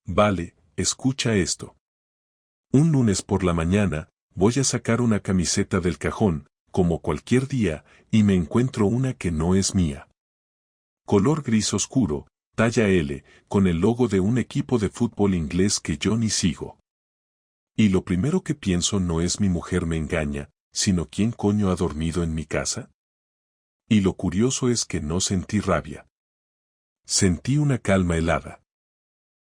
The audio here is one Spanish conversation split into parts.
Vale, escucha esto. Un lunes por la mañana, voy a sacar una camiseta del cajón, como cualquier día, y me encuentro una que no es mía. Color gris oscuro, talla L, con el logo de un equipo de fútbol inglés que yo ni sigo. Y lo primero que pienso no es mi mujer me engaña, sino quién coño ha dormido en mi casa. Y lo curioso es que no sentí rabia. Sentí una calma helada.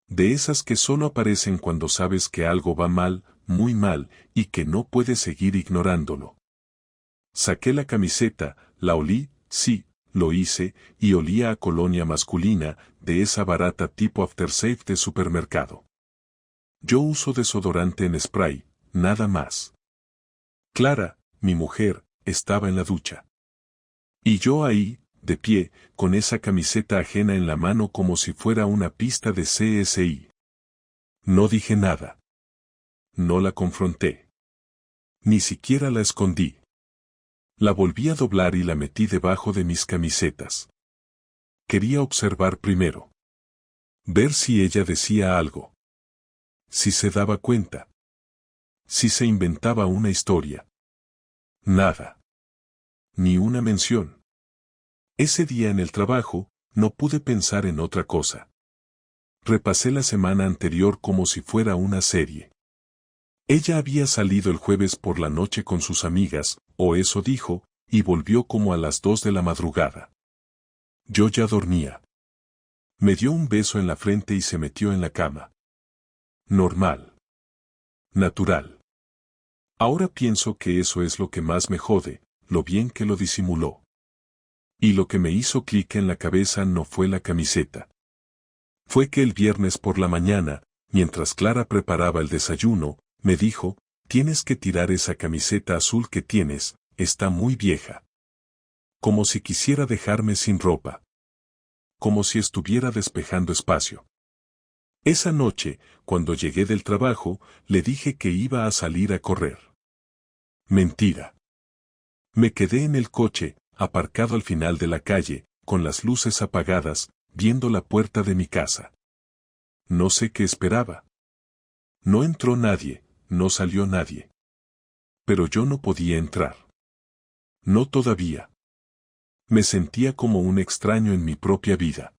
De esas que solo aparecen cuando sabes que algo va mal, muy mal, y que no puedes seguir ignorándolo. Saqué la camiseta, la olí, sí, lo hice, y olía a colonia masculina, de esa barata tipo aftershave de supermercado. Yo uso desodorante en spray, nada más. Clara, mi mujer, estaba en la ducha. Y yo ahí, de pie, con esa camiseta ajena en la mano como si fuera una pista de CSI. No dije nada. No la confronté. Ni siquiera la escondí. La volví a doblar y la metí debajo de mis camisetas. Quería observar primero. Ver si ella decía algo. Si se daba cuenta. Si se inventaba una historia. Nada. Ni una mención. Ese día en el trabajo, no pude pensar en otra cosa. Repasé la semana anterior como si fuera una serie. Ella había salido el jueves por la noche con sus amigas, o eso dijo, y volvió como a las 2 de la madrugada. Yo ya dormía. Me dio un beso en la frente y se metió en la cama. Normal. Natural. Ahora pienso que eso es lo que más me jode, lo bien que lo disimuló. Y lo que me hizo clic en la cabeza no fue la camiseta. Fue que el viernes por la mañana, mientras Clara preparaba el desayuno, me dijo, tienes que tirar esa camiseta azul que tienes, está muy vieja. Como si quisiera dejarme sin ropa. Como si estuviera despejando espacio. Esa noche, cuando llegué del trabajo, le dije que iba a salir a correr. Mentira. Me quedé en el coche, aparcado al final de la calle, con las luces apagadas, viendo la puerta de mi casa. No sé qué esperaba. No entró nadie, no salió nadie. Pero yo no podía entrar. No todavía. Me sentía como un extraño en mi propia vida.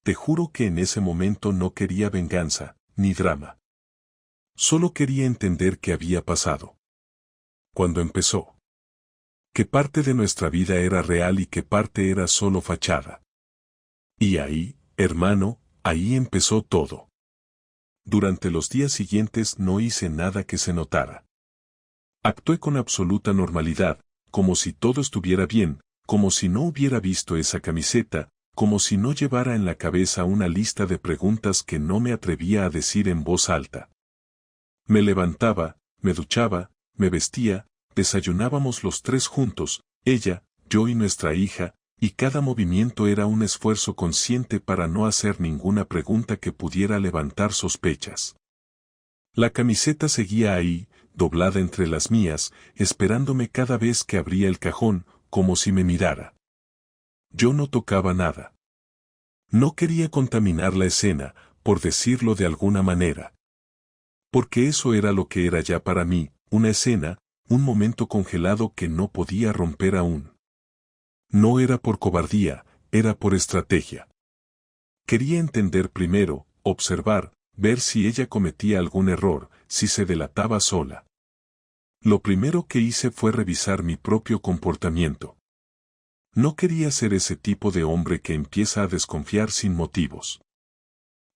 Te juro que en ese momento no quería venganza, ni drama. Solo quería entender qué había pasado. Cuando empezó. Qué parte de nuestra vida era real y qué parte era solo fachada. Y ahí, hermano, ahí empezó todo. Durante los días siguientes no hice nada que se notara. Actué con absoluta normalidad, como si todo estuviera bien, como si no hubiera visto esa camiseta, como si no llevara en la cabeza una lista de preguntas que no me atrevía a decir en voz alta. Me levantaba, me duchaba, me vestía, desayunábamos los tres juntos, ella, yo y nuestra hija, y cada movimiento era un esfuerzo consciente para no hacer ninguna pregunta que pudiera levantar sospechas. La camiseta seguía ahí, doblada entre las mías, esperándome cada vez que abría el cajón, como si me mirara. Yo no tocaba nada. No quería contaminar la escena, por decirlo de alguna manera. Porque eso era lo que era ya para mí, una escena, un momento congelado que no podía romper aún. No era por cobardía, era por estrategia. Quería entender primero, observar, ver si ella cometía algún error, si se delataba sola. Lo primero que hice fue revisar mi propio comportamiento. No quería ser ese tipo de hombre que empieza a desconfiar sin motivos.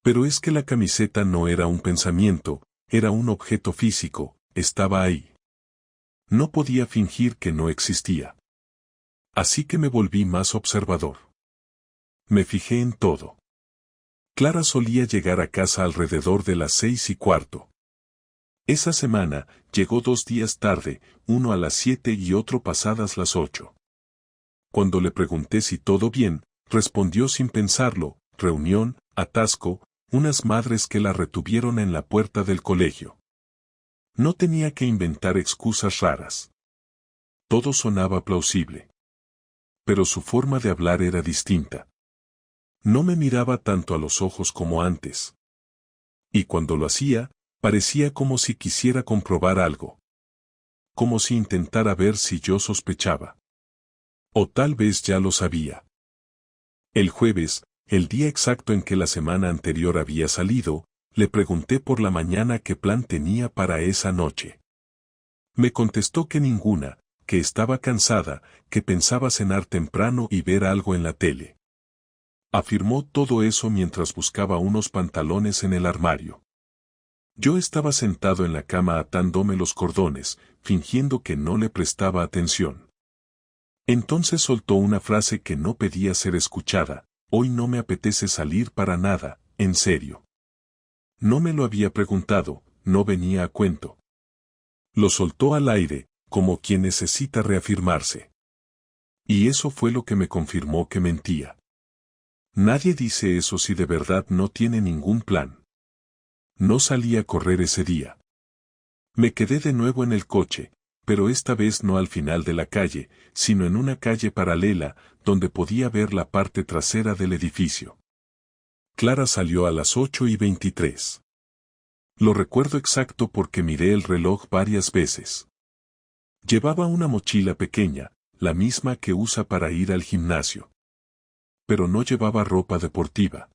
Pero es que la camiseta no era un pensamiento, era un objeto físico, estaba ahí. No podía fingir que no existía. Así que me volví más observador. Me fijé en todo. Clara solía llegar a casa alrededor de las 6:15. Esa semana, llegó 2 días tarde, uno a las 7 y otro pasadas las 8. Cuando le pregunté si todo bien, respondió sin pensarlo, reunión, atasco, unas madres que la retuvieron en la puerta del colegio. No tenía que inventar excusas raras. Todo sonaba plausible. Pero su forma de hablar era distinta. No me miraba tanto a los ojos como antes. Y cuando lo hacía, parecía como si quisiera comprobar algo. Como si intentara ver si yo sospechaba. O tal vez ya lo sabía. El jueves, el día exacto en que la semana anterior había salido, le pregunté por la mañana qué plan tenía para esa noche. Me contestó que ninguna, que estaba cansada, que pensaba cenar temprano y ver algo en la tele. Afirmó todo eso mientras buscaba unos pantalones en el armario. Yo estaba sentado en la cama atándome los cordones, fingiendo que no le prestaba atención. Entonces soltó una frase que no pedía ser escuchada: hoy no me apetece salir para nada, en serio. No me lo había preguntado, no venía a cuento. Lo soltó al aire, como quien necesita reafirmarse. Y eso fue lo que me confirmó que mentía. Nadie dice eso si de verdad no tiene ningún plan. No salí a correr ese día. Me quedé de nuevo en el coche, pero esta vez no al final de la calle, sino en una calle paralela, donde podía ver la parte trasera del edificio. Clara salió a las 8:23. Lo recuerdo exacto porque miré el reloj varias veces. Llevaba una mochila pequeña, la misma que usa para ir al gimnasio. Pero no llevaba ropa deportiva.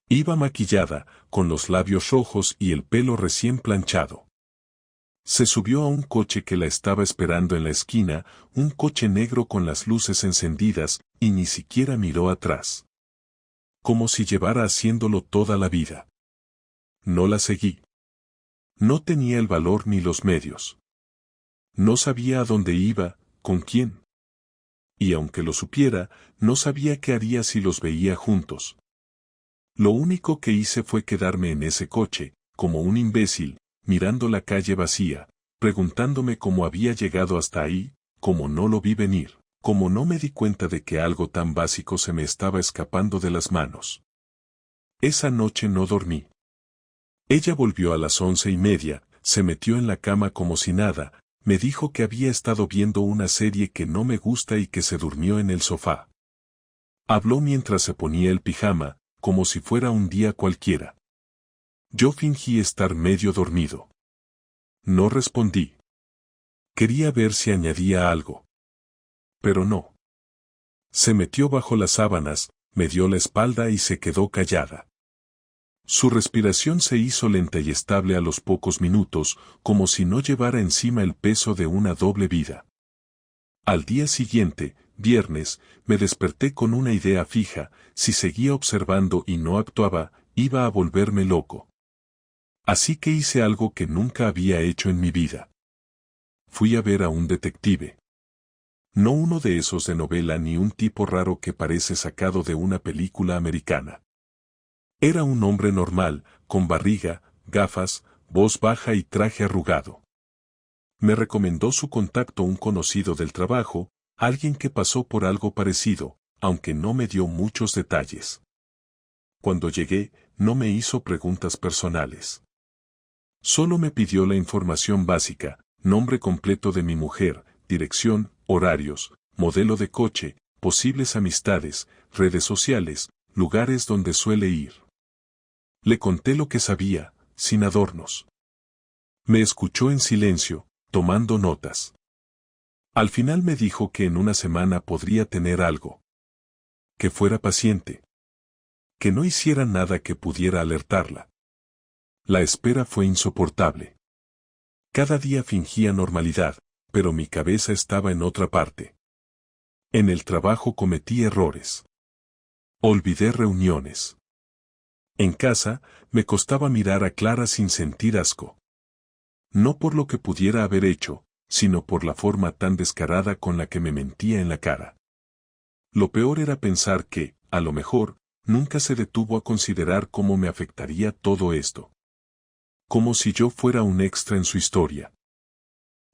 Iba maquillada, con los labios rojos y el pelo recién planchado. Se subió a un coche que la estaba esperando en la esquina, un coche negro con las luces encendidas, y ni siquiera miró atrás. Como si llevara haciéndolo toda la vida. No la seguí. No tenía el valor ni los medios. No sabía a dónde iba, con quién. Y aunque lo supiera, no sabía qué haría si los veía juntos. Lo único que hice fue quedarme en ese coche, como un imbécil, mirando la calle vacía, preguntándome cómo había llegado hasta ahí, cómo no lo vi venir, cómo no me di cuenta de que algo tan básico se me estaba escapando de las manos. Esa noche no dormí. Ella volvió a las 11:30, se metió en la cama como si nada, me dijo que había estado viendo una serie que no me gusta y que se durmió en el sofá. Habló mientras se ponía el pijama, como si fuera un día cualquiera. Yo fingí estar medio dormido. No respondí. Quería ver si añadía algo. Pero no. Se metió bajo las sábanas, me dio la espalda y se quedó callada. Su respiración se hizo lenta y estable a los pocos minutos, como si no llevara encima el peso de una doble vida. Al día siguiente, viernes, me desperté con una idea fija: si seguía observando y no actuaba, iba a volverme loco. Así que hice algo que nunca había hecho en mi vida. Fui a ver a un detective. No uno de esos de novela ni un tipo raro que parece sacado de una película americana. Era un hombre normal, con barriga, gafas, voz baja y traje arrugado. Me recomendó su contacto un conocido del trabajo, alguien que pasó por algo parecido, aunque no me dio muchos detalles. Cuando llegué, no me hizo preguntas personales. Solo me pidió la información básica: nombre completo de mi mujer, dirección, horarios, modelo de coche, posibles amistades, redes sociales, lugares donde suele ir. Le conté lo que sabía, sin adornos. Me escuchó en silencio, tomando notas. Al final me dijo que en una semana podría tener algo. Que fuera paciente. Que no hiciera nada que pudiera alertarla. La espera fue insoportable. Cada día fingía normalidad, pero mi cabeza estaba en otra parte. En el trabajo cometí errores. Olvidé reuniones. En casa, me costaba mirar a Clara sin sentir asco. No por lo que pudiera haber hecho, sino por la forma tan descarada con la que me mentía en la cara. Lo peor era pensar que, a lo mejor, nunca se detuvo a considerar cómo me afectaría todo esto. Como si yo fuera un extra en su historia.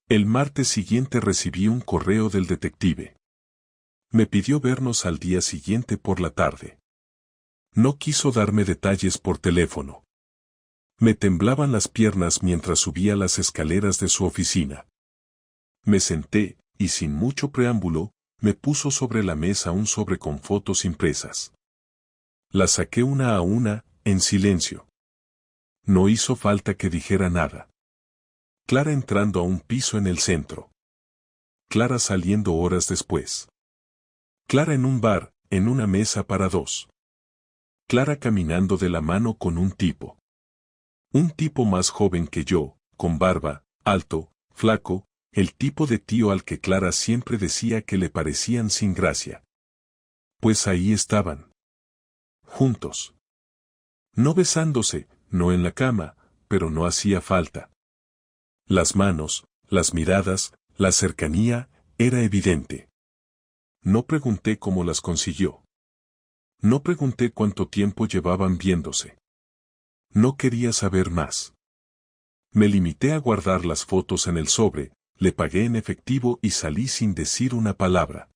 El martes siguiente recibí un correo del detective. Me pidió vernos al día siguiente por la tarde. No quiso darme detalles por teléfono. Me temblaban las piernas mientras subía las escaleras de su oficina. Me senté, y sin mucho preámbulo, me puso sobre la mesa un sobre con fotos impresas. Las saqué una a una, en silencio. No hizo falta que dijera nada. Clara entrando a un piso en el centro. Clara saliendo horas después. Clara en un bar, en una mesa para dos. Clara caminando de la mano con un tipo. Un tipo más joven que yo, con barba, alto, flaco, el tipo de tío al que Clara siempre decía que le parecían sin gracia. Pues ahí estaban. Juntos. No besándose, no en la cama, pero no hacía falta. Las manos, las miradas, la cercanía, era evidente. No pregunté cómo las consiguió. No pregunté cuánto tiempo llevaban viéndose. No quería saber más. Me limité a guardar las fotos en el sobre, le pagué en efectivo y salí sin decir una palabra.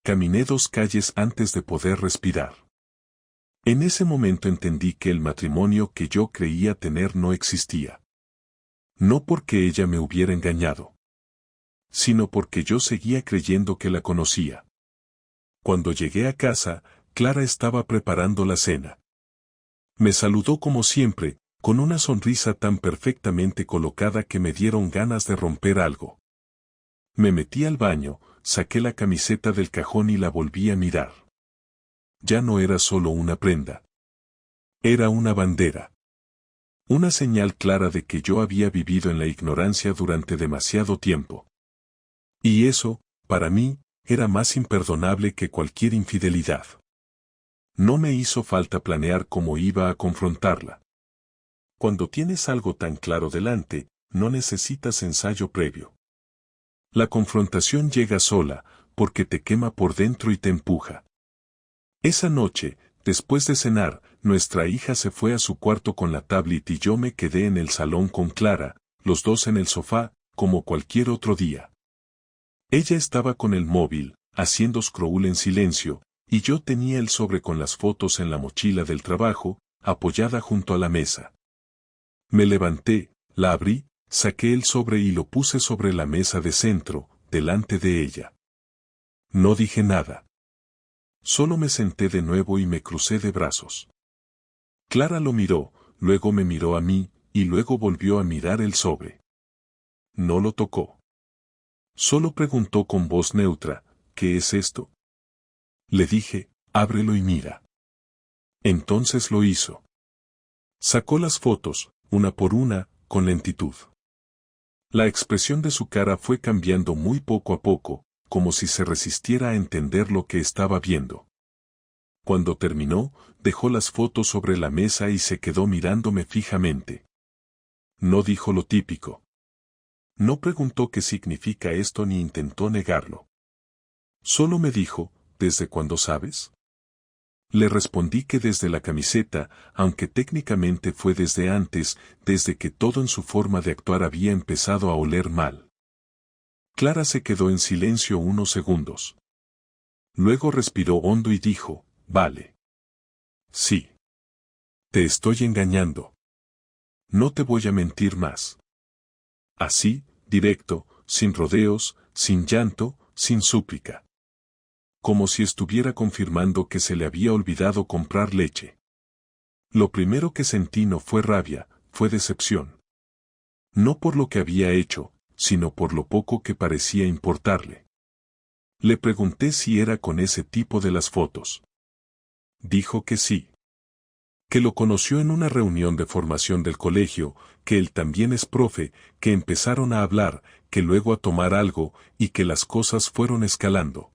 Caminé 2 calles antes de poder respirar. En ese momento entendí que el matrimonio que yo creía tener no existía. No porque ella me hubiera engañado, sino porque yo seguía creyendo que la conocía. Cuando llegué a casa, Clara estaba preparando la cena. Me saludó como siempre, con una sonrisa tan perfectamente colocada que me dieron ganas de romper algo. Me metí al baño, saqué la camiseta del cajón y la volví a mirar. Ya no era solo una prenda. Era una bandera. Una señal clara de que yo había vivido en la ignorancia durante demasiado tiempo. Y eso, para mí, era más imperdonable que cualquier infidelidad. No me hizo falta planear cómo iba a confrontarla. Cuando tienes algo tan claro delante, no necesitas ensayo previo. La confrontación llega sola, porque te quema por dentro y te empuja. Esa noche, después de cenar, nuestra hija se fue a su cuarto con la tablet y yo me quedé en el salón con Clara, los dos en el sofá, como cualquier otro día. Ella estaba con el móvil, haciendo scroll en silencio, y yo tenía el sobre con las fotos en la mochila del trabajo, apoyada junto a la mesa. Me levanté, la abrí, saqué el sobre y lo puse sobre la mesa de centro, delante de ella. No dije nada. Solo me senté de nuevo y me crucé de brazos. Clara lo miró, luego me miró a mí, y luego volvió a mirar el sobre. No lo tocó. Solo preguntó con voz neutra, ¿qué es esto? Le dije, ábrelo y mira. Entonces lo hizo. Sacó las fotos, una por una, con lentitud. La expresión de su cara fue cambiando muy poco a poco, como si se resistiera a entender lo que estaba viendo. Cuando terminó, dejó las fotos sobre la mesa y se quedó mirándome fijamente. No dijo lo típico. No preguntó qué significa esto ni intentó negarlo. Solo me dijo, ¿desde cuándo sabes? Le respondí que desde la camiseta, aunque técnicamente fue desde antes, desde que todo en su forma de actuar había empezado a oler mal. Clara se quedó en silencio unos segundos. Luego respiró hondo y dijo, vale. Sí. Te estoy engañando. No te voy a mentir más. Así, directo, sin rodeos, sin llanto, sin súplica. Como si estuviera confirmando que se le había olvidado comprar leche. Lo primero que sentí no fue rabia, fue decepción. No por lo que había hecho, sino por lo poco que parecía importarle. Le pregunté si era con ese tipo de las fotos. Dijo que sí. Que lo conoció en una reunión de formación del colegio, que él también es profe, que empezaron a hablar, que luego a tomar algo, y que las cosas fueron escalando.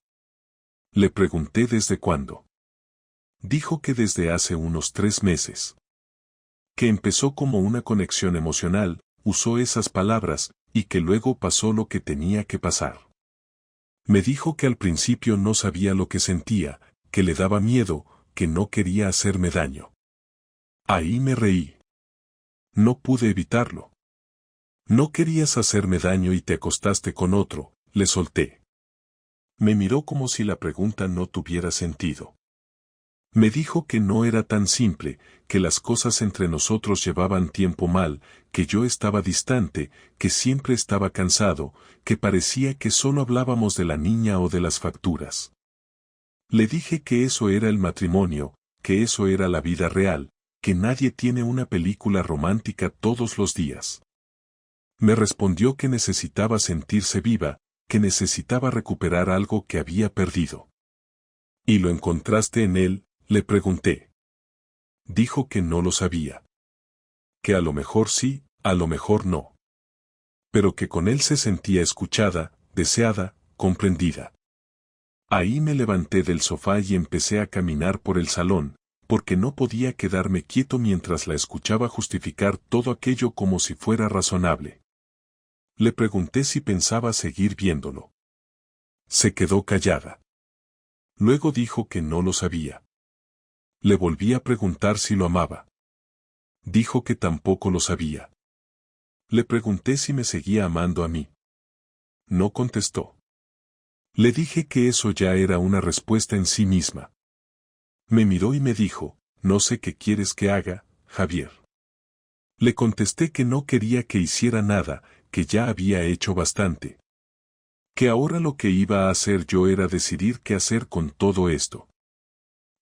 Le pregunté desde cuándo. Dijo que desde hace unos 3 meses. Que empezó como una conexión emocional, usó esas palabras, y que luego pasó lo que tenía que pasar. Me dijo que al principio no sabía lo que sentía, que le daba miedo, que no quería hacerme daño. Ahí me reí. No pude evitarlo. No querías hacerme daño y te acostaste con otro, le solté. Me miró como si la pregunta no tuviera sentido. Me dijo que no era tan simple, que las cosas entre nosotros llevaban tiempo mal, que yo estaba distante, que siempre estaba cansado, que parecía que solo hablábamos de la niña o de las facturas. Le dije que eso era el matrimonio, que eso era la vida real, que nadie tiene una película romántica todos los días. Me respondió que necesitaba sentirse viva, que necesitaba recuperar algo que había perdido. ¿Y lo encontraste en él?, le pregunté. Dijo que no lo sabía. Que a lo mejor sí, a lo mejor no. Pero que con él se sentía escuchada, deseada, comprendida. Ahí me levanté del sofá y empecé a caminar por el salón, porque no podía quedarme quieto mientras la escuchaba justificar todo aquello como si fuera razonable. Le pregunté si pensaba seguir viéndolo. Se quedó callada. Luego dijo que no lo sabía. Le volví a preguntar si lo amaba. Dijo que tampoco lo sabía. Le pregunté si me seguía amando a mí. No contestó. Le dije que eso ya era una respuesta en sí misma. Me miró y me dijo, no sé qué quieres que haga, Javier. Le contesté que no quería que hiciera nada, que ya había hecho bastante. Que ahora lo que iba a hacer yo era decidir qué hacer con todo esto.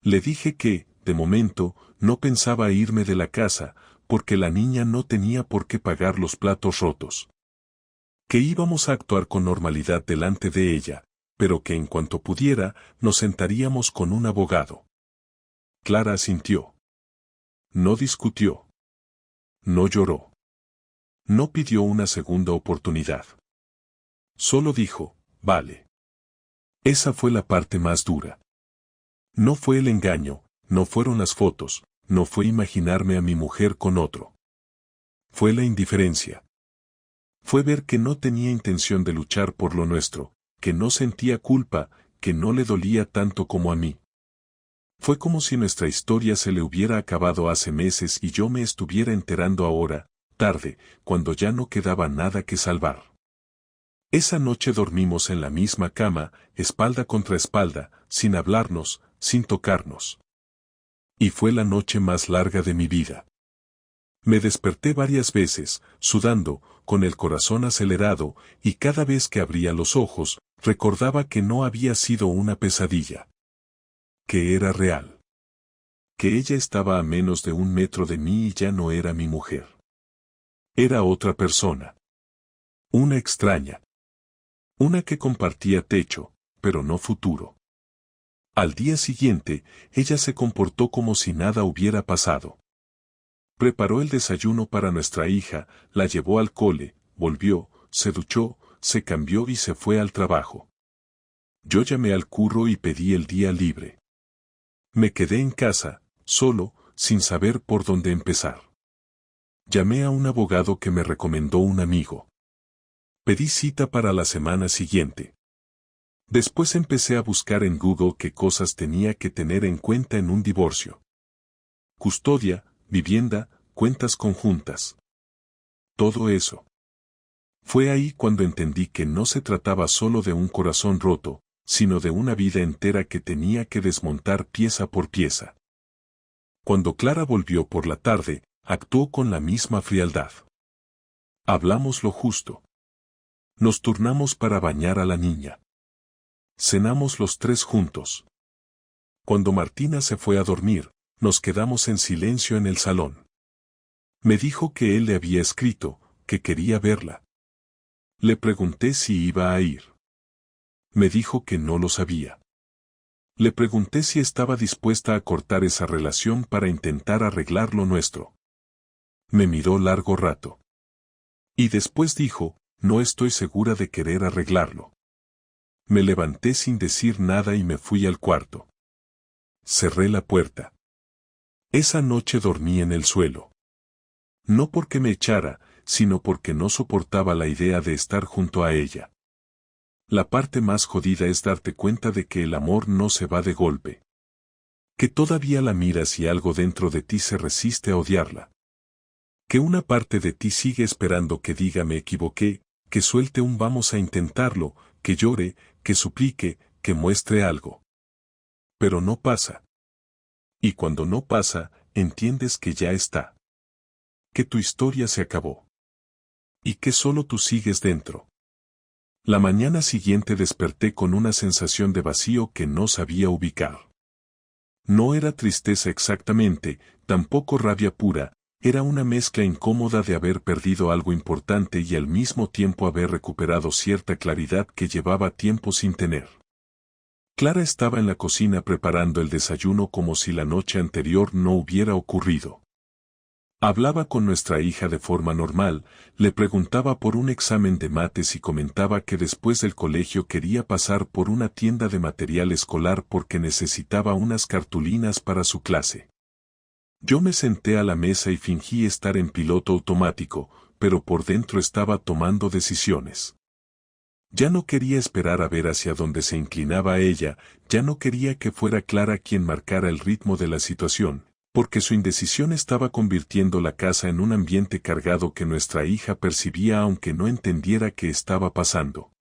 Le dije que, de momento, no pensaba irme de la casa, porque la niña no tenía por qué pagar los platos rotos. Que íbamos a actuar con normalidad delante de ella, pero que en cuanto pudiera, nos sentaríamos con un abogado. Clara asintió. No discutió. No lloró. No pidió una segunda oportunidad. Solo dijo, vale. Esa fue la parte más dura. No fue el engaño, no fueron las fotos, no fue imaginarme a mi mujer con otro. Fue la indiferencia. Fue ver que no tenía intención de luchar por lo nuestro, que no sentía culpa, que no le dolía tanto como a mí. Fue como si nuestra historia se le hubiera acabado hace meses y yo me estuviera enterando ahora, tarde, cuando ya no quedaba nada que salvar. Esa noche dormimos en la misma cama, espalda contra espalda, sin hablarnos, sin tocarnos. Y fue la noche más larga de mi vida. Me desperté varias veces, sudando, con el corazón acelerado, y cada vez que abría los ojos, recordaba que no había sido una pesadilla. Que era real. Que ella estaba a menos de 1 metro de mí y ya no era mi mujer. Era otra persona. Una extraña. Una que compartía techo, pero no futuro. Al día siguiente, ella se comportó como si nada hubiera pasado. Preparó el desayuno para nuestra hija, la llevó al cole, volvió, se duchó, se cambió y se fue al trabajo. Yo llamé al curro y pedí el día libre. Me quedé en casa, solo, sin saber por dónde empezar. Llamé a un abogado que me recomendó un amigo. Pedí cita para la semana siguiente. Después empecé a buscar en Google qué cosas tenía que tener en cuenta en un divorcio. Custodia, vivienda, cuentas conjuntas. Todo eso. Fue ahí cuando entendí que no se trataba solo de un corazón roto, sino de una vida entera que tenía que desmontar pieza por pieza. Cuando Clara volvió por la tarde, actuó con la misma frialdad. Hablamos lo justo. Nos turnamos para bañar a la niña. Cenamos los 3 juntos. Cuando Martina se fue a dormir, nos quedamos en silencio en el salón. Me dijo que él le había escrito, que quería verla. Le pregunté si iba a ir. Me dijo que no lo sabía. Le pregunté si estaba dispuesta a cortar esa relación para intentar arreglar lo nuestro. Me miró largo rato. Y después dijo, no estoy segura de querer arreglarlo. Me levanté sin decir nada y me fui al cuarto. Cerré la puerta. Esa noche dormí en el suelo. No porque me echara, sino porque no soportaba la idea de estar junto a ella. La parte más jodida es darte cuenta de que el amor no se va de golpe. Que todavía la miras y algo dentro de ti se resiste a odiarla. Que una parte de ti sigue esperando que diga me equivoqué, que suelte un vamos a intentarlo, que llore, que suplique, que muestre algo. Pero no pasa. Y cuando no pasa, entiendes que ya está. Que tu historia se acabó. Y que solo tú sigues dentro. La mañana siguiente desperté con una sensación de vacío que no sabía ubicar. No era tristeza exactamente, tampoco rabia pura, era una mezcla incómoda de haber perdido algo importante y al mismo tiempo haber recuperado cierta claridad que llevaba tiempo sin tener. Clara estaba en la cocina preparando el desayuno como si la noche anterior no hubiera ocurrido. Hablaba con nuestra hija de forma normal, le preguntaba por un examen de mates y comentaba que después del colegio quería pasar por una tienda de material escolar porque necesitaba unas cartulinas para su clase. Yo me senté a la mesa y fingí estar en piloto automático, pero por dentro estaba tomando decisiones. Ya no quería esperar a ver hacia dónde se inclinaba ella, ya no quería que fuera Clara quien marcara el ritmo de la situación, porque su indecisión estaba convirtiendo la casa en un ambiente cargado que nuestra hija percibía aunque no entendiera qué estaba pasando.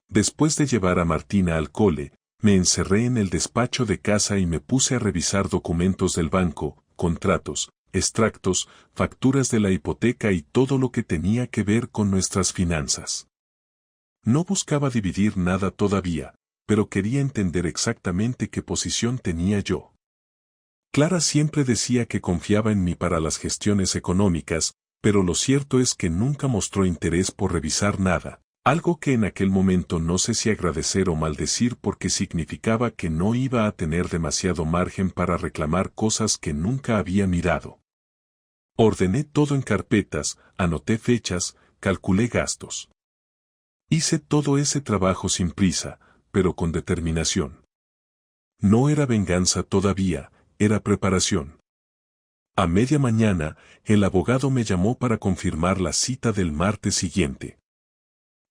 Después de llevar a Martina al cole, me encerré en el despacho de casa y me puse a revisar documentos del banco, contratos, extractos, facturas de la hipoteca y todo lo que tenía que ver con nuestras finanzas. No buscaba dividir nada todavía, pero quería entender exactamente qué posición tenía yo. Clara siempre decía que confiaba en mí para las gestiones económicas, pero lo cierto es que nunca mostró interés por revisar nada, algo que en aquel momento no sé si agradecer o maldecir porque significaba que no iba a tener demasiado margen para reclamar cosas que nunca había mirado. Ordené todo en carpetas, anoté fechas, calculé gastos. Hice todo ese trabajo sin prisa, pero con determinación. No era venganza todavía, era preparación. A media mañana, el abogado me llamó para confirmar la cita del martes siguiente.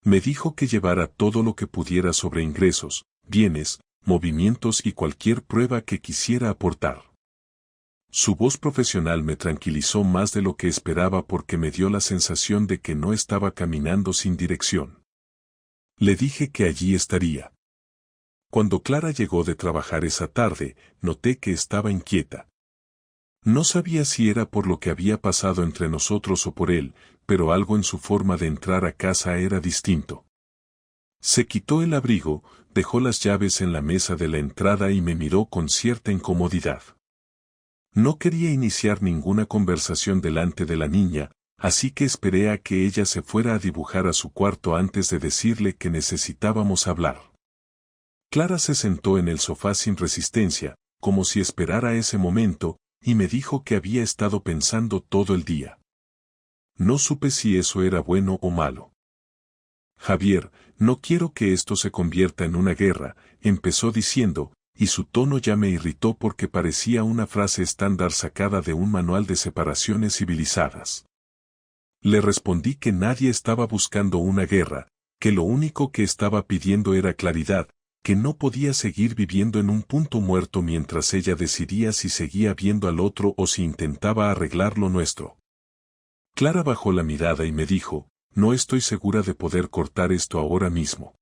Me dijo que llevara todo lo que pudiera sobre ingresos, bienes, movimientos y cualquier prueba que quisiera aportar. Su voz profesional me tranquilizó más de lo que esperaba porque me dio la sensación de que no estaba caminando sin dirección. Le dije que allí estaría. Cuando Clara llegó de trabajar esa tarde, noté que estaba inquieta. No sabía si era por lo que había pasado entre nosotros o por él, pero algo en su forma de entrar a casa era distinto. Se quitó el abrigo, dejó las llaves en la mesa de la entrada y me miró con cierta incomodidad. No quería iniciar ninguna conversación delante de la niña, así que esperé a que ella se fuera a dibujar a su cuarto antes de decirle que necesitábamos hablar. Clara se sentó en el sofá sin resistencia, como si esperara ese momento, y me dijo que había estado pensando todo el día. No supe si eso era bueno o malo. Javier, no quiero que esto se convierta en una guerra, empezó diciendo, y su tono ya me irritó porque parecía una frase estándar sacada de un manual de separaciones civilizadas. Le respondí que nadie estaba buscando una guerra, que lo único que estaba pidiendo era claridad, que no podía seguir viviendo en un punto muerto mientras ella decidía si seguía viendo al otro o si intentaba arreglar lo nuestro. Clara bajó la mirada y me dijo, no estoy segura de poder cortar esto ahora mismo.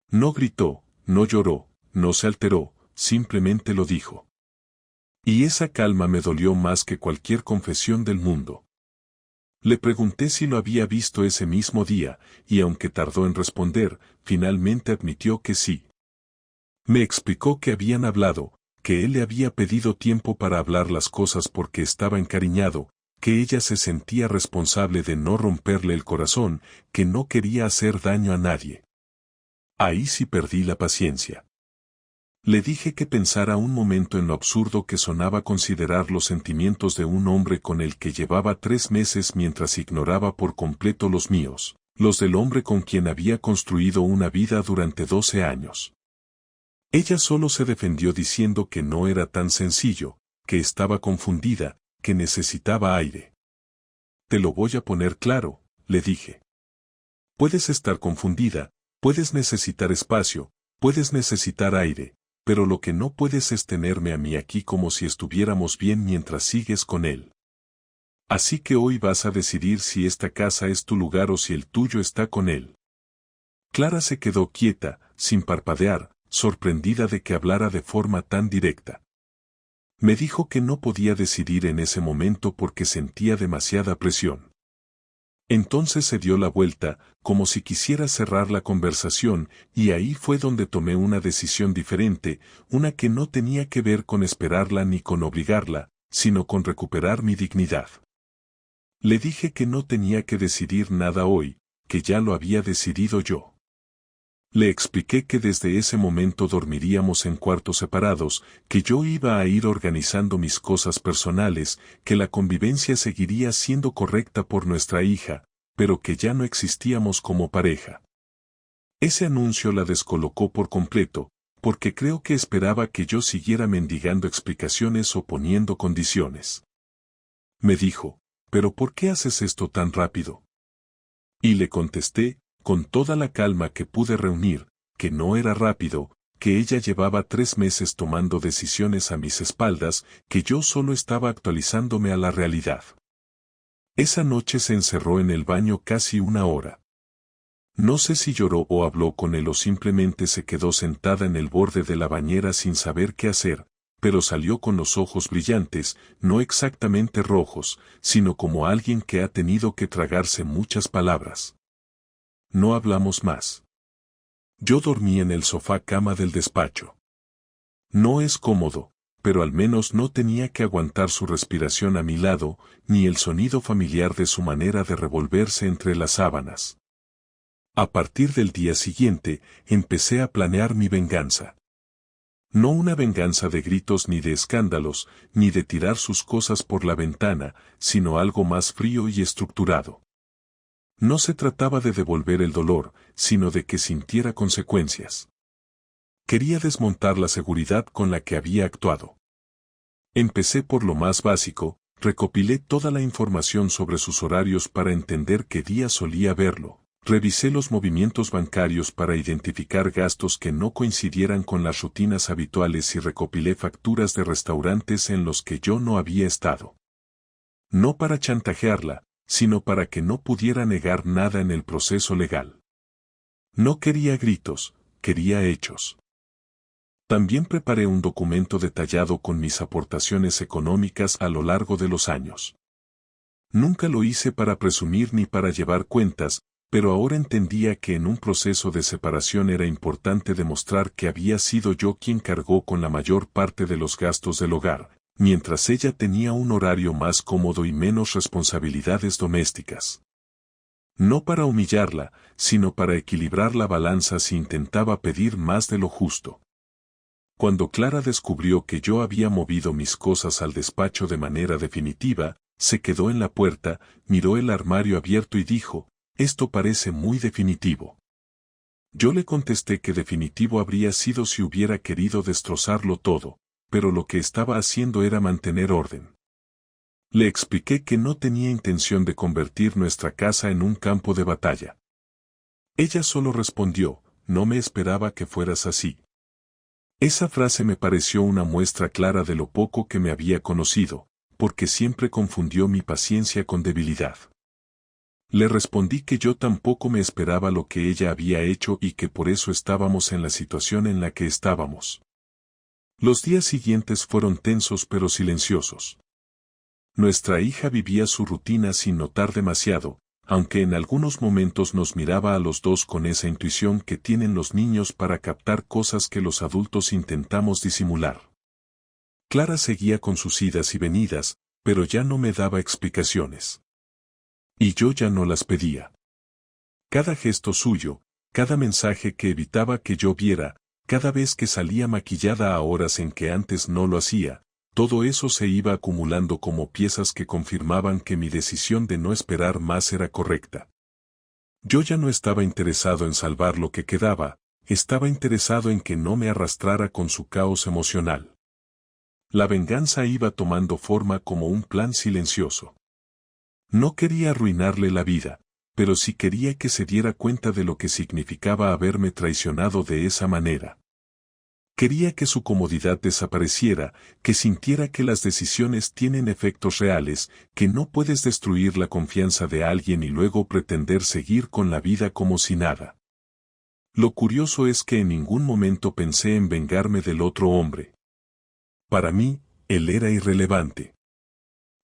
No gritó, no lloró, no se alteró, simplemente lo dijo. Y esa calma me dolió más que cualquier confesión del mundo. Le pregunté si lo había visto ese mismo día, y aunque tardó en responder, finalmente admitió que sí. Me explicó que habían hablado, que él le había pedido tiempo para hablar las cosas porque estaba encariñado, que ella se sentía responsable de no romperle el corazón, que no quería hacer daño a nadie. Ahí sí perdí la paciencia. Le dije que pensara un momento en lo absurdo que sonaba considerar los sentimientos de un hombre con el que llevaba 3 meses mientras ignoraba por completo los míos, los del hombre con quien había construido una vida durante 12 años. Ella solo se defendió diciendo que no era tan sencillo, que estaba confundida, que necesitaba aire. Te lo voy a poner claro, le dije. Puedes estar confundida, puedes necesitar espacio, puedes necesitar aire, pero lo que no puedes es tenerme a mí aquí como si estuviéramos bien mientras sigues con él. Así que hoy vas a decidir si esta casa es tu lugar o si el tuyo está con él. Clara se quedó quieta, sin parpadear, sorprendida de que hablara de forma tan directa. Me dijo que no podía decidir en ese momento porque sentía demasiada presión. Entonces se dio la vuelta, como si quisiera cerrar la conversación, y ahí fue donde tomé una decisión diferente, una que no tenía que ver con esperarla ni con obligarla, sino con recuperar mi dignidad. Le dije que no tenía que decidir nada hoy, que ya lo había decidido yo. Le expliqué que desde ese momento dormiríamos en cuartos separados, que yo iba a ir organizando mis cosas personales, que la convivencia seguiría siendo correcta por nuestra hija, pero que ya no existíamos como pareja. Ese anuncio la descolocó por completo, porque creo que esperaba que yo siguiera mendigando explicaciones o poniendo condiciones. Me dijo, ¿pero por qué haces esto tan rápido? Y le contesté, con toda la calma que pude reunir, que no era rápido, que ella llevaba 3 meses tomando decisiones a mis espaldas, que yo solo estaba actualizándome a la realidad. Esa noche se encerró en el baño casi 1 hora. No sé si lloró o habló con él o simplemente se quedó sentada en el borde de la bañera sin saber qué hacer, pero salió con los ojos brillantes, no exactamente rojos, sino como alguien que ha tenido que tragarse muchas palabras. No hablamos más. Yo dormí en el sofá cama del despacho. No es cómodo, pero al menos no tenía que aguantar su respiración a mi lado, ni el sonido familiar de su manera de revolverse entre las sábanas. A partir del día siguiente, empecé a planear mi venganza. No una venganza de gritos ni de escándalos, ni de tirar sus cosas por la ventana, sino algo más frío y estructurado. No se trataba de devolver el dolor, sino de que sintiera consecuencias. Quería desmontar la seguridad con la que había actuado. Empecé por lo más básico, recopilé toda la información sobre sus horarios para entender qué día solía verlo. Revisé los movimientos bancarios para identificar gastos que no coincidieran con las rutinas habituales y recopilé facturas de restaurantes en los que yo no había estado. No para chantajearla, sino para que no pudiera negar nada en el proceso legal. No quería gritos, quería hechos. También preparé un documento detallado con mis aportaciones económicas a lo largo de los años. Nunca lo hice para presumir ni para llevar cuentas, pero ahora entendía que en un proceso de separación era importante demostrar que había sido yo quien cargó con la mayor parte de los gastos del hogar, mientras ella tenía un horario más cómodo y menos responsabilidades domésticas. No para humillarla, sino para equilibrar la balanza si intentaba pedir más de lo justo. Cuando Clara descubrió que yo había movido mis cosas al despacho de manera definitiva, se quedó en la puerta, miró el armario abierto y dijo, «Esto parece muy definitivo». Yo le contesté que definitivo habría sido si hubiera querido destrozarlo todo, pero lo que estaba haciendo era mantener orden. Le expliqué que no tenía intención de convertir nuestra casa en un campo de batalla. Ella solo respondió, «No me esperaba que fueras así». Esa frase me pareció una muestra clara de lo poco que me había conocido, porque siempre confundió mi paciencia con debilidad. Le respondí que yo tampoco me esperaba lo que ella había hecho y que por eso estábamos en la situación en la que estábamos. Los días siguientes fueron tensos pero silenciosos. Nuestra hija vivía su rutina sin notar demasiado, aunque en algunos momentos nos miraba a los dos con esa intuición que tienen los niños para captar cosas que los adultos intentamos disimular. Clara seguía con sus idas y venidas, pero ya no me daba explicaciones. Y yo ya no las pedía. Cada gesto suyo, cada mensaje que evitaba que yo viera, cada vez que salía maquillada a horas en que antes no lo hacía, todo eso se iba acumulando como piezas que confirmaban que mi decisión de no esperar más era correcta. Yo ya no estaba interesado en salvar lo que quedaba, estaba interesado en que no me arrastrara con su caos emocional. La venganza iba tomando forma como un plan silencioso. No quería arruinarle la vida, pero sí quería que se diera cuenta de lo que significaba haberme traicionado de esa manera. Quería que su comodidad desapareciera, que sintiera que las decisiones tienen efectos reales, que no puedes destruir la confianza de alguien y luego pretender seguir con la vida como si nada. Lo curioso es que en ningún momento pensé en vengarme del otro hombre. Para mí, él era irrelevante.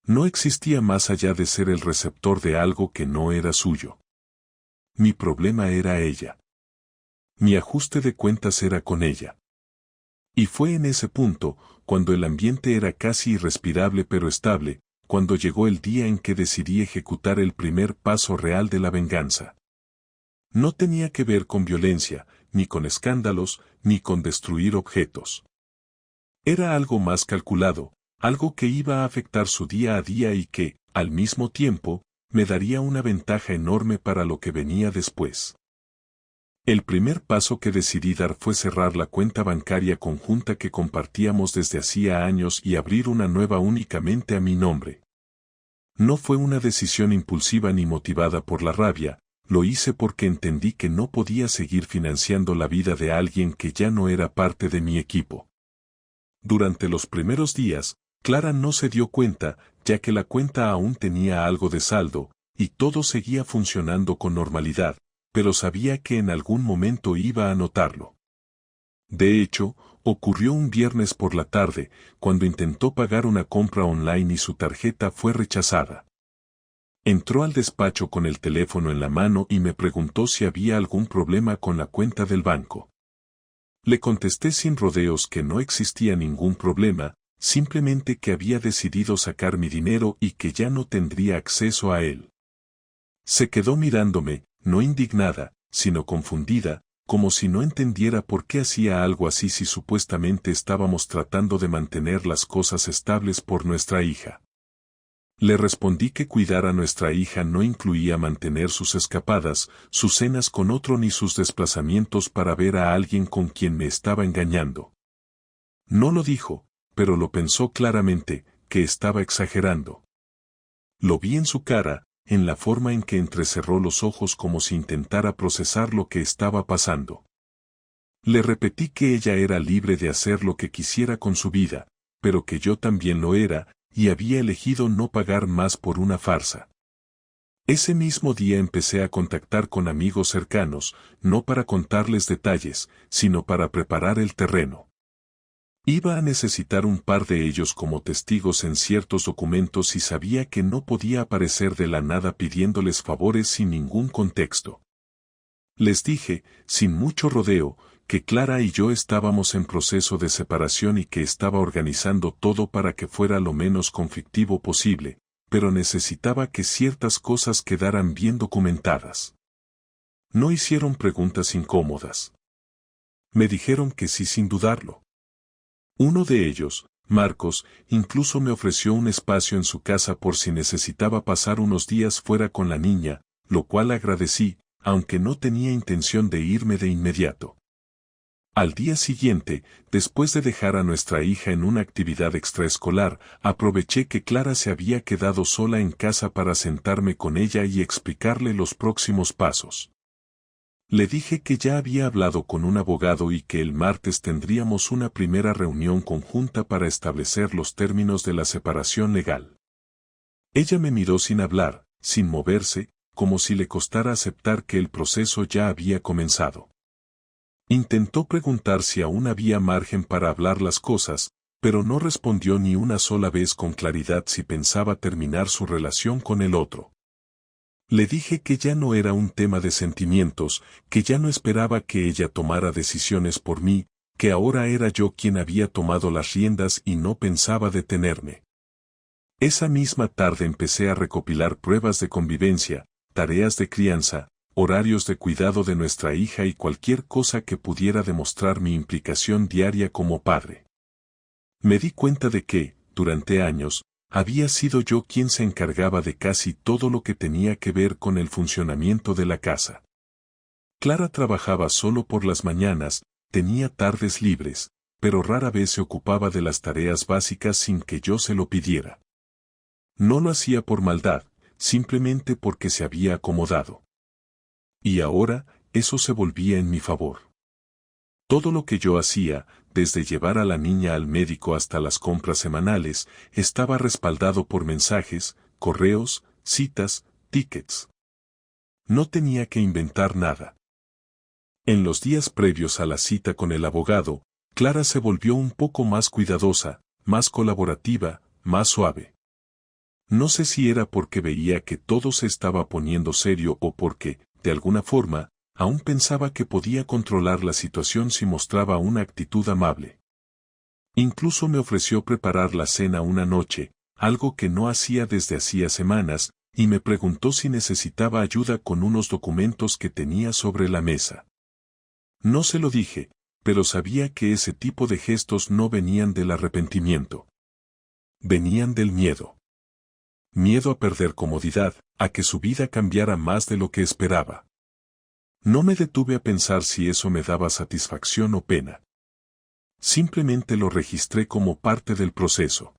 No existía más allá de ser el receptor de algo que no era suyo. Mi problema era ella. Mi ajuste de cuentas era con ella. Y fue en ese punto, cuando el ambiente era casi irrespirable pero estable, cuando llegó el día en que decidí ejecutar el primer paso real de la venganza. No tenía que ver con violencia, ni con escándalos, ni con destruir objetos. Era algo más calculado, algo que iba a afectar su día a día y que, al mismo tiempo, me daría una ventaja enorme para lo que venía después. El primer paso que decidí dar fue cerrar la cuenta bancaria conjunta que compartíamos desde hacía años y abrir una nueva únicamente a mi nombre. No fue una decisión impulsiva ni motivada por la rabia, lo hice porque entendí que no podía seguir financiando la vida de alguien que ya no era parte de mi equipo. Durante los primeros días, Clara no se dio cuenta, ya que la cuenta aún tenía algo de saldo, y todo seguía funcionando con normalidad, pero sabía que en algún momento iba a notarlo. De hecho, ocurrió un viernes por la tarde, cuando intentó pagar una compra online y su tarjeta fue rechazada. Entró al despacho con el teléfono en la mano y me preguntó si había algún problema con la cuenta del banco. Le contesté sin rodeos que no existía ningún problema, simplemente que había decidido sacar mi dinero y que ya no tendría acceso a él. Se quedó mirándome, no indignada, sino confundida, como si no entendiera por qué hacía algo así si supuestamente estábamos tratando de mantener las cosas estables por nuestra hija. Le respondí que cuidar a nuestra hija no incluía mantener sus escapadas, sus cenas con otro ni sus desplazamientos para ver a alguien con quien me estaba engañando. No lo dijo, pero lo pensó claramente, que estaba exagerando. Lo vi en su cara, en la forma en que entrecerró los ojos como si intentara procesar lo que estaba pasando. Le repetí que ella era libre de hacer lo que quisiera con su vida, pero que yo también lo era, y había elegido no pagar más por una farsa. Ese mismo día empecé a contactar con amigos cercanos, no para contarles detalles, sino para preparar el terreno. Iba a necesitar un par de ellos como testigos en ciertos documentos y sabía que no podía aparecer de la nada pidiéndoles favores sin ningún contexto. Les dije, sin mucho rodeo, que Clara y yo estábamos en proceso de separación y que estaba organizando todo para que fuera lo menos conflictivo posible, pero necesitaba que ciertas cosas quedaran bien documentadas. No hicieron preguntas incómodas. Me dijeron que sí sin dudarlo. Uno de ellos, Marcos, incluso me ofreció un espacio en su casa por si necesitaba pasar unos días fuera con la niña, lo cual agradecí, aunque no tenía intención de irme de inmediato. Al día siguiente, después de dejar a nuestra hija en una actividad extraescolar, aproveché que Clara se había quedado sola en casa para sentarme con ella y explicarle los próximos pasos. Le dije que ya había hablado con un abogado y que el martes tendríamos una primera reunión conjunta para establecer los términos de la separación legal. Ella me miró sin hablar, sin moverse, como si le costara aceptar que el proceso ya había comenzado. Intentó preguntar si aún había margen para hablar las cosas, pero no respondió ni una sola vez con claridad si pensaba terminar su relación con el otro. Le dije que ya no era un tema de sentimientos, que ya no esperaba que ella tomara decisiones por mí, que ahora era yo quien había tomado las riendas y no pensaba detenerme. Esa misma tarde empecé a recopilar pruebas de convivencia, tareas de crianza, horarios de cuidado de nuestra hija y cualquier cosa que pudiera demostrar mi implicación diaria como padre. Me di cuenta de que, durante años, había sido yo quien se encargaba de casi todo lo que tenía que ver con el funcionamiento de la casa. Clara trabajaba solo por las mañanas, tenía tardes libres, pero rara vez se ocupaba de las tareas básicas sin que yo se lo pidiera. No lo hacía por maldad, simplemente porque se había acomodado. Y ahora, eso se volvía en mi favor. Todo lo que yo hacía, desde llevar a la niña al médico hasta las compras semanales, estaba respaldado por mensajes, correos, citas, tickets. No tenía que inventar nada. En los días previos a la cita con el abogado, Clara se volvió un poco más cuidadosa, más colaborativa, más suave. No sé si era porque veía que todo se estaba poniendo serio o porque, de alguna forma, aún pensaba que podía controlar la situación si mostraba una actitud amable. Incluso me ofreció preparar la cena una noche, algo que no hacía desde hacía semanas, y me preguntó si necesitaba ayuda con unos documentos que tenía sobre la mesa. No se lo dije, pero sabía que ese tipo de gestos no venían del arrepentimiento. Venían del miedo. Miedo a perder comodidad, a que su vida cambiara más de lo que esperaba. No me detuve a pensar si eso me daba satisfacción o pena. Simplemente lo registré como parte del proceso.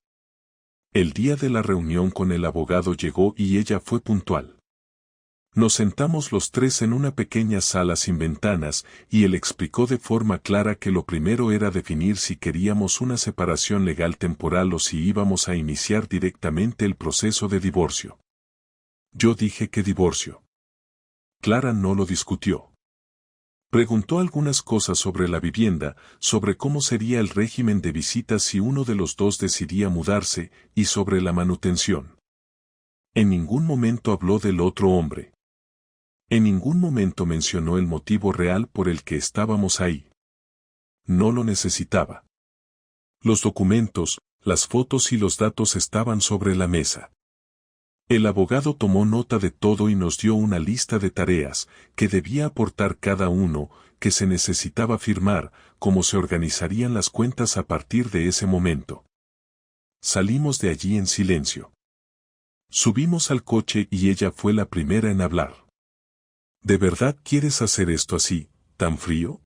El día de la reunión con el abogado llegó y ella fue puntual. Nos sentamos los tres en una pequeña sala sin ventanas y él explicó de forma clara que lo primero era definir si queríamos una separación legal temporal o si íbamos a iniciar directamente el proceso de divorcio. Yo dije que divorcio. Clara no lo discutió. Preguntó algunas cosas sobre la vivienda, sobre cómo sería el régimen de visitas si uno de los dos decidía mudarse, y sobre la manutención. En ningún momento habló del otro hombre. En ningún momento mencionó el motivo real por el que estábamos ahí. No lo necesitaba. Los documentos, las fotos y los datos estaban sobre la mesa. El abogado tomó nota de todo y nos dio una lista de tareas, que debía aportar cada uno, que se necesitaba firmar, cómo se organizarían las cuentas a partir de ese momento. Salimos de allí en silencio. Subimos al coche y ella fue la primera en hablar. ¿De verdad quieres hacer esto así, tan frío?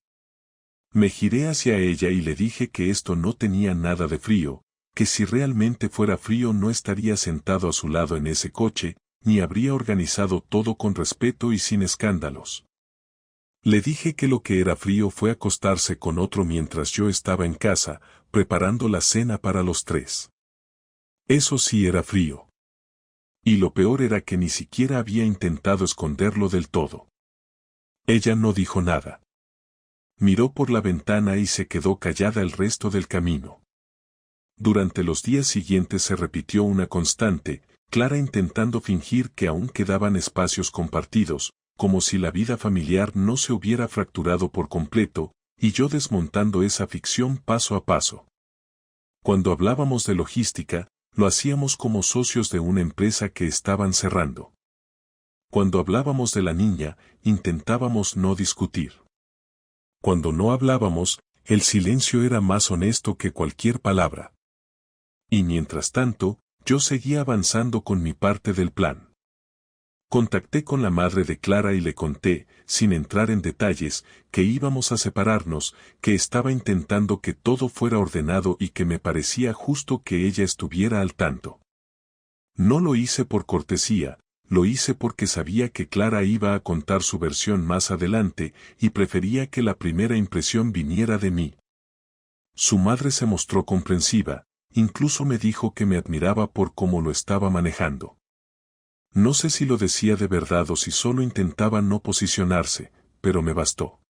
Me giré hacia ella y le dije que esto no tenía nada de frío, que si realmente fuera frío no estaría sentado a su lado en ese coche, ni habría organizado todo con respeto y sin escándalos. Le dije que lo que era frío fue acostarse con otro mientras yo estaba en casa, preparando la cena para los tres. Eso sí era frío. Y lo peor era que ni siquiera había intentado esconderlo del todo. Ella no dijo nada. Miró por la ventana y se quedó callada el resto del camino. Durante los días siguientes se repitió una constante, Clara intentando fingir que aún quedaban espacios compartidos, como si la vida familiar no se hubiera fracturado por completo, y yo desmontando esa ficción paso a paso. Cuando hablábamos de logística, lo hacíamos como socios de una empresa que estaban cerrando. Cuando hablábamos de la niña, intentábamos no discutir. Cuando no hablábamos, el silencio era más honesto que cualquier palabra. Y mientras tanto, yo seguía avanzando con mi parte del plan. Contacté con la madre de Clara y le conté, sin entrar en detalles, que íbamos a separarnos, que estaba intentando que todo fuera ordenado y que me parecía justo que ella estuviera al tanto. No lo hice por cortesía, lo hice porque sabía que Clara iba a contar su versión más adelante y prefería que la primera impresión viniera de mí. Su madre se mostró comprensiva, incluso me dijo que me admiraba por cómo lo estaba manejando. No sé si lo decía de verdad o si solo intentaba no posicionarse, pero me bastó.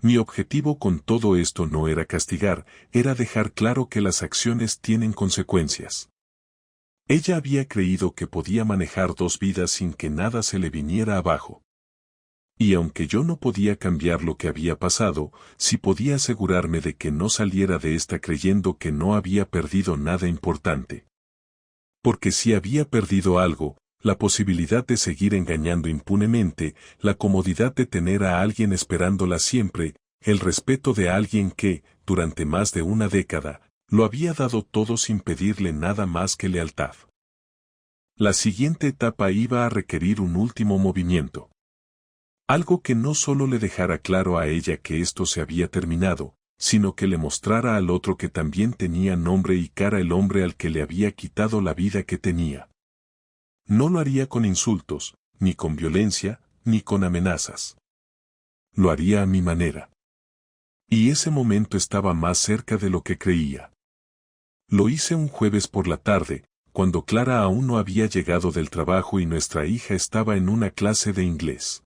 Mi objetivo con todo esto no era castigar, era dejar claro que las acciones tienen consecuencias. Ella había creído que podía manejar dos vidas sin que nada se le viniera abajo. Y aunque yo no podía cambiar lo que había pasado, sí podía asegurarme de que no saliera de esta creyendo que no había perdido nada importante. Porque si había perdido algo, la posibilidad de seguir engañando impunemente, la comodidad de tener a alguien esperándola siempre, el respeto de alguien que, durante más de una década, lo había dado todo sin pedirle nada más que lealtad. La siguiente etapa iba a requerir un último movimiento. Algo que no solo le dejara claro a ella que esto se había terminado, sino que le mostrara al otro que también tenía nombre y cara el hombre al que le había quitado la vida que tenía. No lo haría con insultos, ni con violencia, ni con amenazas. Lo haría a mi manera. Y ese momento estaba más cerca de lo que creía. Lo hice un jueves por la tarde, cuando Clara aún no había llegado del trabajo y nuestra hija estaba en una clase de inglés.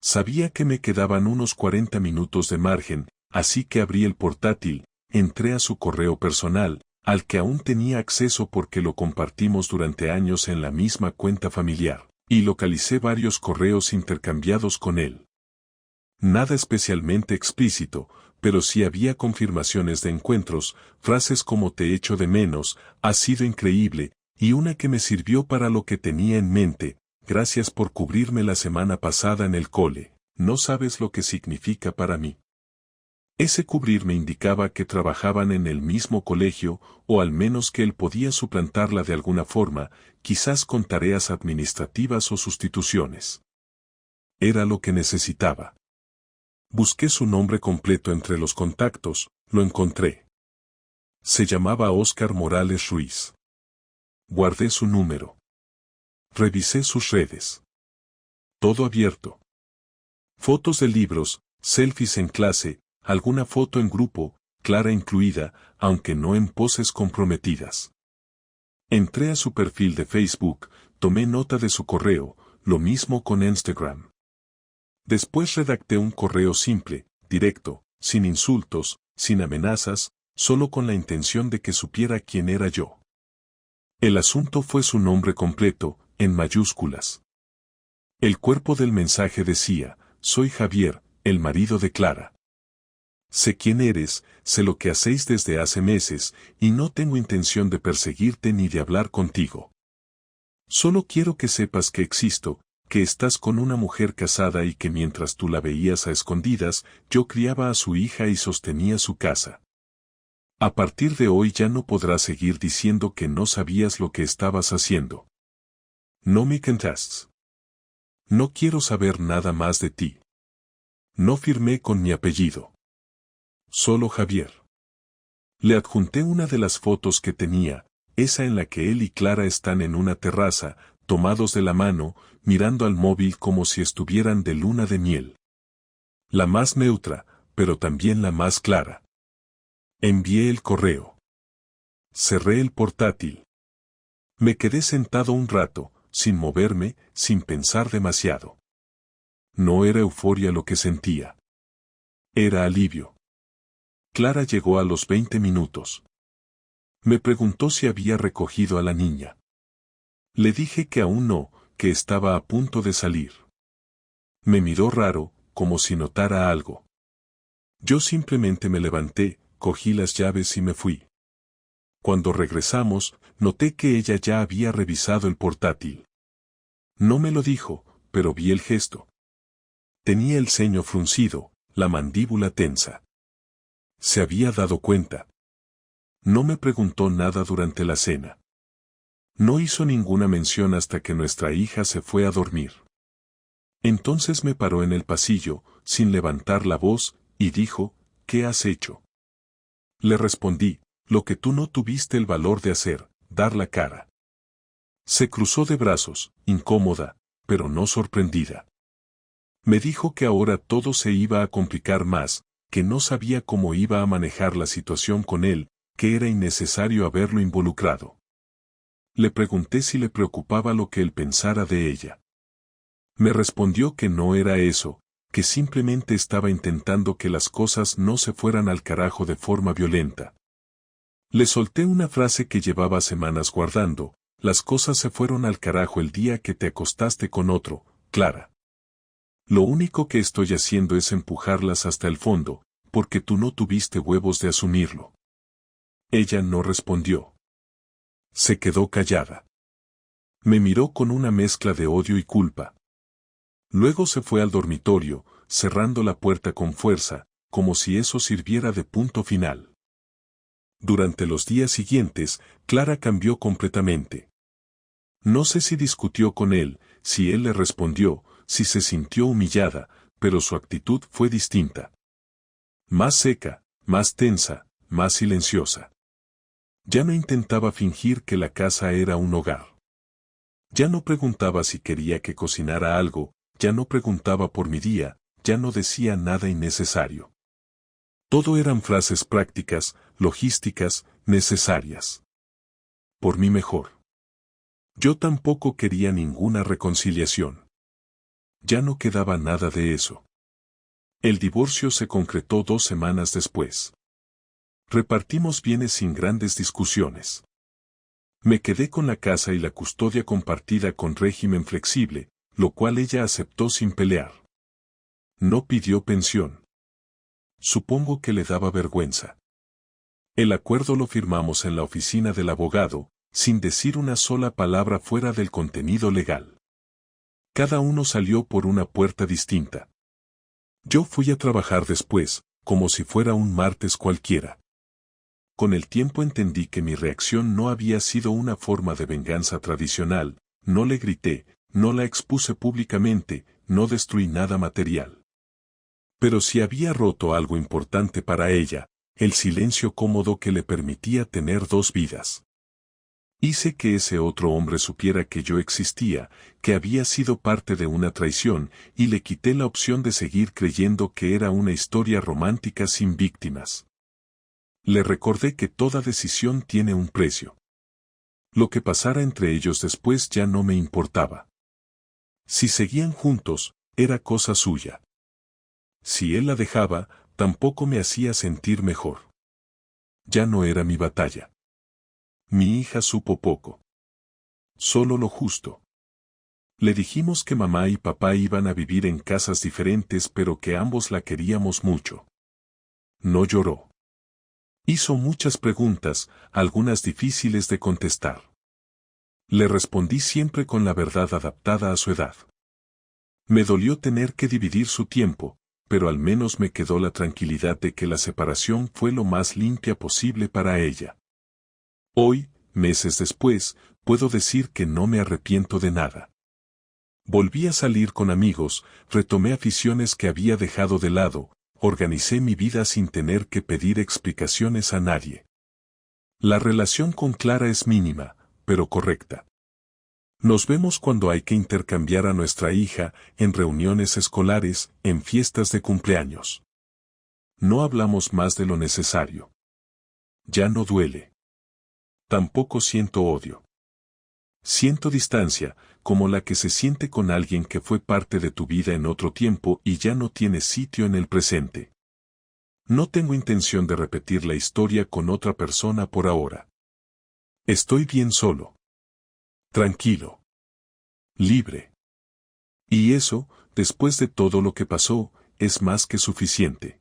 Sabía que me quedaban unos 40 minutos de margen, así que abrí el portátil, entré a su correo personal, al que aún tenía acceso porque lo compartimos durante años en la misma cuenta familiar, y localicé varios correos intercambiados con él. Nada especialmente explícito, pero sí había confirmaciones de encuentros, frases como te echo de menos, ha sido increíble, y una que me sirvió para lo que tenía en mente, gracias por cubrirme la semana pasada en el cole, no sabes lo que significa para mí. Ese cubrirme indicaba que trabajaban en el mismo colegio, o al menos que él podía suplantarla de alguna forma, quizás con tareas administrativas o sustituciones. Era lo que necesitaba. Busqué su nombre completo entre los contactos, lo encontré. Se llamaba Óscar Morales Ruiz. Guardé su número. Revisé sus redes. Todo abierto. Fotos de libros, selfies en clase, alguna foto en grupo, Clara incluida, aunque no en poses comprometidas. Entré a su perfil de Facebook, tomé nota de su correo, lo mismo con Instagram. Después redacté un correo simple, directo, sin insultos, sin amenazas, solo con la intención de que supiera quién era yo. El asunto fue su nombre completo, en mayúsculas. El cuerpo del mensaje decía, soy Javier, el marido de Clara. Sé quién eres, sé lo que hacéis desde hace meses, y no tengo intención de perseguirte ni de hablar contigo. Solo quiero que sepas que existo, que estás con una mujer casada y que mientras tú la veías a escondidas, yo criaba a su hija y sostenía su casa. A partir de hoy ya no podrás seguir diciendo que no sabías lo que estabas haciendo. No me cantas. No quiero saber nada más de ti. No firmé con mi apellido. Solo Javier. Le adjunté una de las fotos que tenía, esa en la que él y Clara están en una terraza, tomados de la mano, mirando al móvil como si estuvieran de luna de miel. La más neutra, pero también la más clara. Envié el correo. Cerré el portátil. Me quedé sentado un rato, sin moverme, sin pensar demasiado. No era euforia lo que sentía. Era alivio. Clara llegó a los 20 minutos. Me preguntó si había recogido a la niña. Le dije que aún no, que estaba a punto de salir. Me miró raro, como si notara algo. Yo simplemente me levanté, cogí las llaves y me fui. Cuando regresamos, noté que ella ya había revisado el portátil. No me lo dijo, pero vi el gesto. Tenía el ceño fruncido, la mandíbula tensa. Se había dado cuenta. No me preguntó nada durante la cena. No hizo ninguna mención hasta que nuestra hija se fue a dormir. Entonces me paró en el pasillo, sin levantar la voz, y dijo, ¿qué has hecho? Le respondí, lo que tú no tuviste el valor de hacer, dar la cara. Se cruzó de brazos, incómoda, pero no sorprendida. Me dijo que ahora todo se iba a complicar más, que no sabía cómo iba a manejar la situación con él, que era innecesario haberlo involucrado. Le pregunté si le preocupaba lo que él pensara de ella. Me respondió que no era eso, que simplemente estaba intentando que las cosas no se fueran al carajo de forma violenta. Le solté una frase que llevaba semanas guardando, las cosas se fueron al carajo el día que te acostaste con otro, Clara. Lo único que estoy haciendo es empujarlas hasta el fondo, porque tú no tuviste huevos de asumirlo. Ella no respondió. Se quedó callada. Me miró con una mezcla de odio y culpa. Luego se fue al dormitorio, cerrando la puerta con fuerza, como si eso sirviera de punto final. Durante los días siguientes, Clara cambió completamente. No sé si discutió con él, si él le respondió, si se sintió humillada, pero su actitud fue distinta. Más seca, más tensa, más silenciosa. Ya no intentaba fingir que la casa era un hogar. Ya no preguntaba si quería que cocinara algo, ya no preguntaba por mi día, ya no decía nada innecesario. Todo eran frases prácticas, logísticas, necesarias. Por mí mejor. Yo tampoco quería ninguna reconciliación. Ya no quedaba nada de eso. El divorcio se concretó 2 semanas después. Repartimos bienes sin grandes discusiones. Me quedé con la casa y la custodia compartida con régimen flexible, lo cual ella aceptó sin pelear. No pidió pensión. Supongo que le daba vergüenza. El acuerdo lo firmamos en la oficina del abogado, sin decir una sola palabra fuera del contenido legal. Cada uno salió por una puerta distinta. Yo fui a trabajar después, como si fuera un martes cualquiera. Con el tiempo entendí que mi reacción no había sido una forma de venganza tradicional, no le grité, no la expuse públicamente, no destruí nada material. Pero si había roto algo importante para ella, el silencio cómodo que le permitía tener dos vidas. Hice que ese otro hombre supiera que yo existía, que había sido parte de una traición, y le quité la opción de seguir creyendo que era una historia romántica sin víctimas. Le recordé que toda decisión tiene un precio. Lo que pasara entre ellos después ya no me importaba. Si seguían juntos, era cosa suya. Si él la dejaba, tampoco me hacía sentir mejor. Ya no era mi batalla. Mi hija supo poco. Solo lo justo. Le dijimos que mamá y papá iban a vivir en casas diferentes pero que ambos la queríamos mucho. No lloró. Hizo muchas preguntas, algunas difíciles de contestar. Le respondí siempre con la verdad adaptada a su edad. Me dolió tener que dividir su tiempo, pero al menos me quedó la tranquilidad de que la separación fue lo más limpia posible para ella. Hoy, meses después, puedo decir que no me arrepiento de nada. Volví a salir con amigos, retomé aficiones que había dejado de lado, organicé mi vida sin tener que pedir explicaciones a nadie. La relación con Clara es mínima, pero correcta. Nos vemos cuando hay que intercambiar a nuestra hija, en reuniones escolares, en fiestas de cumpleaños. No hablamos más de lo necesario. Ya no duele. Tampoco siento odio. Siento distancia, como la que se siente con alguien que fue parte de tu vida en otro tiempo y ya no tiene sitio en el presente. No tengo intención de repetir la historia con otra persona por ahora. Estoy bien solo. Tranquilo. Libre. Y eso, después de todo lo que pasó, es más que suficiente.